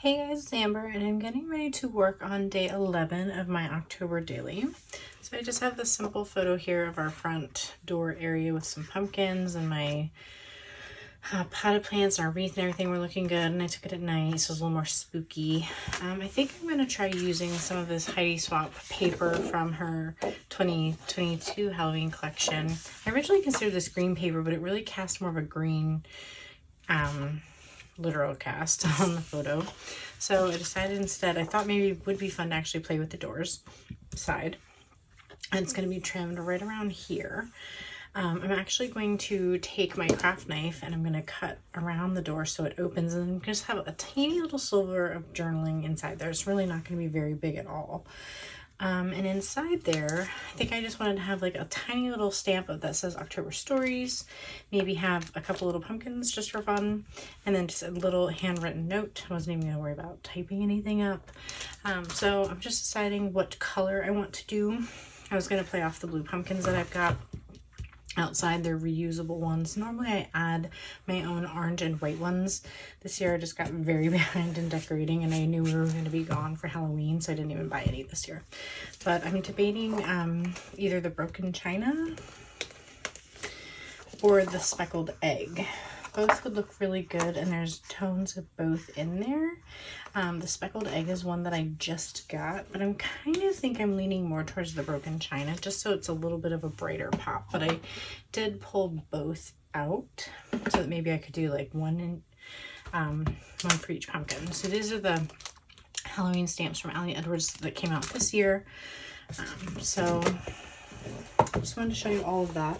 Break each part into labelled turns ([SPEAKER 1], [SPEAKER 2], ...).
[SPEAKER 1] Hey guys, it's Amber and I'm getting ready to work on day 11 of my October daily. So I just have this simple photo here of our front door area with some pumpkins and my potted plants and our wreath and everything were looking good, and I took it at night so it was a little more spooky. I think I'm going to try using some of this Heidi Swap paper from her 2022 Halloween collection. I originally considered this green paper, but it really cast more of a green literal cast on the photo. So I decided instead, I thought maybe it would be fun to actually play with the doors side. And it's going to be trimmed right around here. I'm actually going to take my craft knife and I'm going to cut around the door so it opens and just have a tiny little sliver of journaling inside there. It's really not going to be very big at all. And inside there, I think I just wanted to have like a tiny little stamp that says October Stories, maybe have a couple little pumpkins just for fun, and then just a little handwritten note. I wasn't even going to worry about typing anything up. So I'm just deciding what color I want to do. I was going to play off the blue pumpkins that I've got outside. They're reusable ones. Normally I add my own orange and white ones. This year I just got very behind in decorating and I knew we were going to be gone for Halloween, so I didn't even buy any this year. But I'm debating either the broken china or the speckled egg. Both would look really good and there's tones of both in there. The speckled egg is one that I just got, but I'm kind of think I'm leaning more towards the broken china just so it's a little bit of a brighter pop. But I did pull both out so that maybe I could do like one for each pumpkin. So these are the Halloween stamps from Ali Edwards that came out this year. So I just wanted to show you all of that.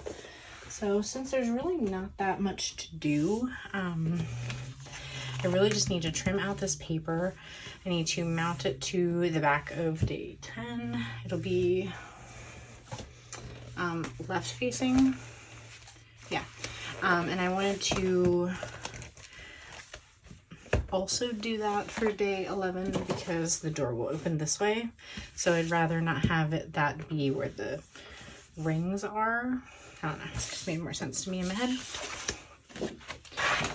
[SPEAKER 1] So since there's really not that much to do, I really just need to trim out this paper. I need to mount it to the back of day 10. It'll be left facing. Yeah. And I wanted to also do that for day 11 because the door will open this way. So I'd rather not have it that be where the rings are. I don't know, it just made more sense to me in my head.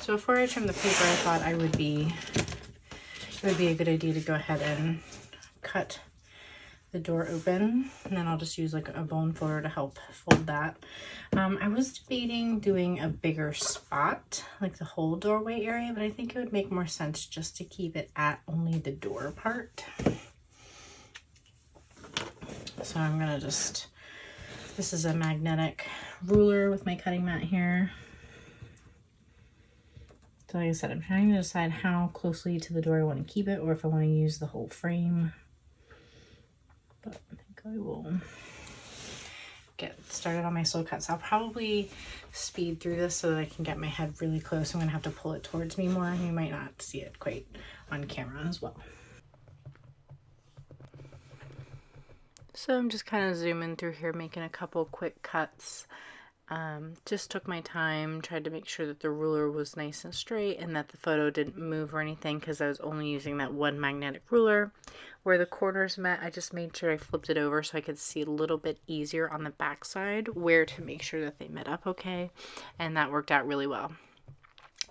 [SPEAKER 1] So before I trim the paper, I thought it would be a good idea to go ahead and cut the door open, and then I'll just use like a bone folder to help fold that. I was debating doing a bigger spot, like the whole doorway area, but I think it would make more sense just to keep it at only the door part. So I'm gonna this is a magnetic ruler with my cutting mat here. So like I said, I'm trying to decide how closely to the door I want to keep it or if I want to use the whole frame. But I think I will get started on my slow cuts. I'll probably speed through this so that I can get my head really close. I'm going to have to pull it towards me more and you might not see it quite on camera as well. So I'm just kind of zooming through here, making a couple quick cuts. Just took my time, tried to make sure that the ruler was nice and straight and that the photo didn't move or anything because I was only using that one magnetic ruler. Where the corners met, I just made sure I flipped it over so I could see a little bit easier on the back side where to make sure that they met up okay, and that worked out really well.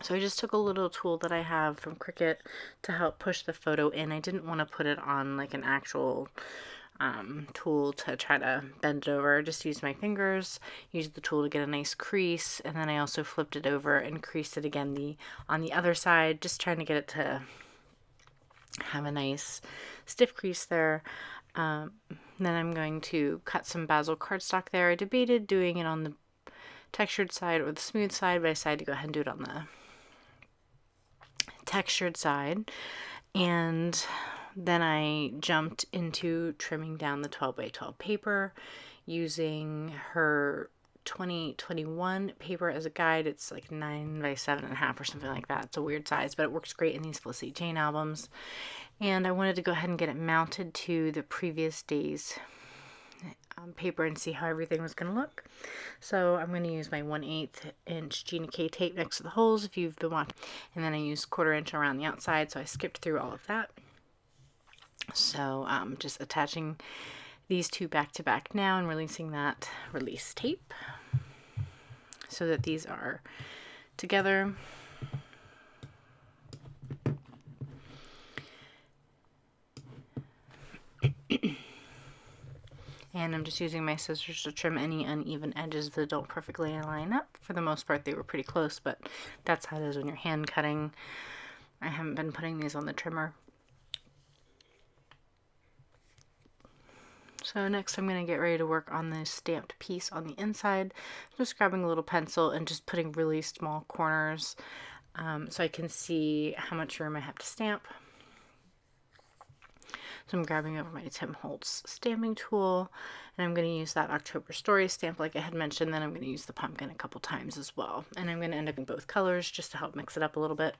[SPEAKER 1] So I just took a little tool that I have from Cricut to help push the photo in. I didn't want to put it on like an actual tool to try to bend it over. I just used my fingers, used the tool to get a nice crease, and then I also flipped it over and creased it again on the other side, just trying to get it to have a nice stiff crease there. Then I'm going to cut some basil cardstock there. I debated doing it on the textured side or the smooth side, but I decided to go ahead and do it on the textured side. And then I jumped into trimming down the 12 by 12 paper using her 2021 paper as a guide. It's like 9 by 7.5 or something like that. It's a weird size, but it works great in these Felicity Jane albums. And I wanted to go ahead and get it mounted to the previous day's paper and see how everything was going to look. So I'm going to use my 1/8 inch Gina K tape next to the holes if you've been watching. And then I used 1/4 inch around the outside, so I skipped through all of that. So just attaching these two back to back now and releasing that release tape so that these are together. And I'm just using my scissors to trim any uneven edges that don't perfectly line up. For the most part, they were pretty close, but that's how it is when you're hand cutting. I haven't been putting these on the trimmer. So next I'm going to get ready to work on this stamped piece on the inside. Just grabbing a little pencil and just putting really small corners so I can see how much room I have to stamp. So I'm grabbing over my Tim Holtz stamping tool, and I'm going to use that October Story stamp like I had mentioned. Then I'm going to use the pumpkin a couple times as well. And I'm going to end up in both colors just to help mix it up a little bit.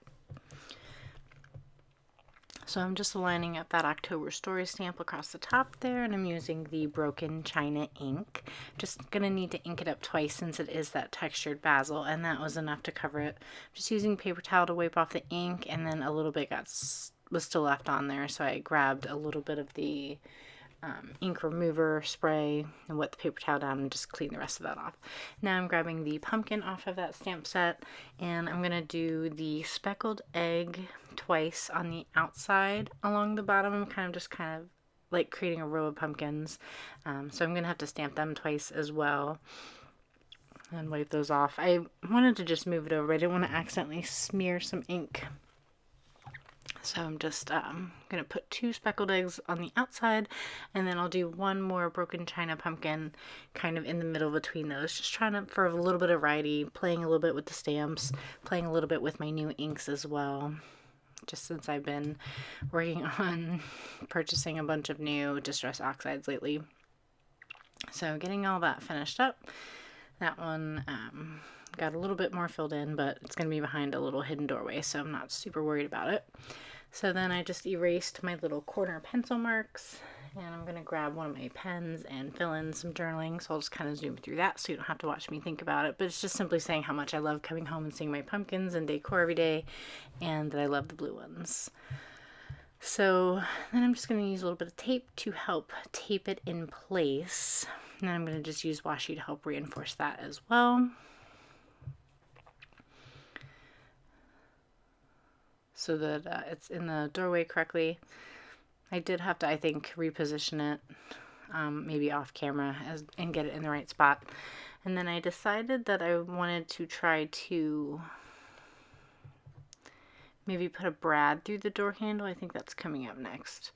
[SPEAKER 1] So I'm just lining up that October Story stamp across the top there, and I'm using the Broken China ink. Just going to need to ink it up twice since it is that textured basil, and that was enough to cover it. Just using paper towel to wipe off the ink, and then a little bit was still left on there, so I grabbed a little bit of the ink remover spray and wet the paper towel down and just clean the rest of that off. Now I'm grabbing the pumpkin off of that stamp set, and I'm going to do the speckled egg twice on the outside along the bottom. I'm kind of like creating a row of pumpkins, so I'm going to have to stamp them twice as well and wipe those off. I wanted to just move it over. I didn't want to accidentally smear some ink. So I'm just going to put 2 speckled eggs on the outside, and then I'll do one more Broken China pumpkin kind of in the middle between those. Just trying to, for a little bit of variety, playing a little bit with the stamps, playing a little bit with my new inks as well. Just since I've been working on purchasing a bunch of new Distress Oxides lately. So getting all that finished up. That one got a little bit more filled in, but it's going to be behind a little hidden doorway, so I'm not super worried about it. So then I just erased my little corner pencil marks, and I'm going to grab one of my pens and fill in some journaling. So I'll just kind of zoom through that so you don't have to watch me think about it. But it's just simply saying how much I love coming home and seeing my pumpkins and decor every day, and that I love the blue ones. So then I'm just going to use a little bit of tape to help tape it in place. And then I'm going to just use washi to help reinforce that as well. So that it's in the doorway correctly. I did have to, I think, reposition it, maybe off camera and get it in the right spot. And then I decided that I wanted to try to maybe put a brad through the door handle. I think that's coming up next.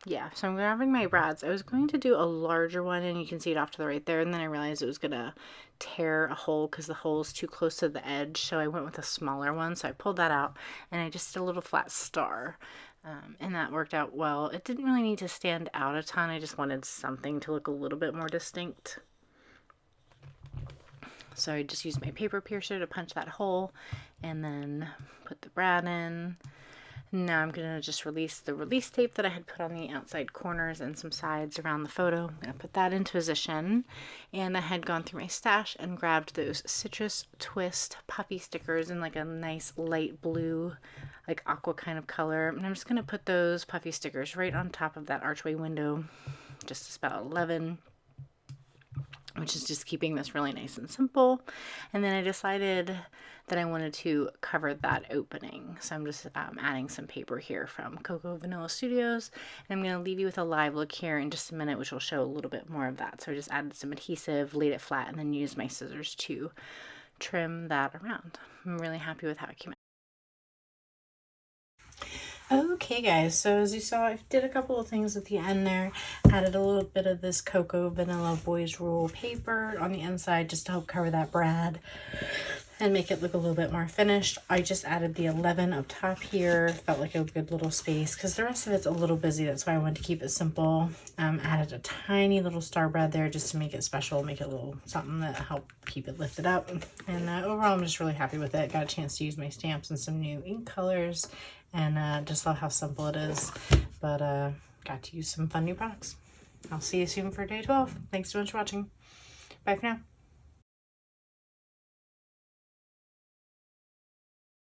[SPEAKER 1] Yeah, so I'm grabbing my brads. I was going to do a larger one, and you can see it off to the right there, and then I realized it was going to tear a hole because the hole is too close to the edge, so I went with a smaller one. So I pulled that out, and I just did a little flat star, and that worked out well. It didn't really need to stand out a ton. I just wanted something to look a little bit more distinct. So I just used my paper piercer to punch that hole, and then put the brad in. Now I'm going to just release the release tape that I had put on the outside corners and some sides around the photo. I'm going to put that into position, and I had gone through my stash and grabbed those Citrus Twist puffy stickers in like a nice light blue, like aqua kind of color. And I'm just going to put those puffy stickers right on top of that archway window, just about 11, which is just keeping this really nice and simple. And then I decided that I wanted to cover that opening. So I'm just adding some paper here from Cocoa Vanilla Studios. And I'm going to leave you with a live look here in just a minute, which will show a little bit more of that. So I just added some adhesive, laid it flat, and then used my scissors to trim that around. I'm really happy with how it came out. Okay guys, so as you saw, I did a couple of things at the end there. Added a little bit of this Cocoa Vanilla Boys Rule paper on the inside just to help cover that brad and make it look a little bit more finished. I just added the 11 up top here. Felt like a good little space because the rest of it's a little busy. That's why I wanted to keep it simple. Added a tiny little star brad there just to make it special, make it a little something that helped keep it lifted up. And overall, I'm just really happy with it. Got a chance to use my stamps and some new ink colors, and just love how simple it is. But got to use some fun new products. I'll see you soon for day 12. Thanks so much for watching. Bye for now.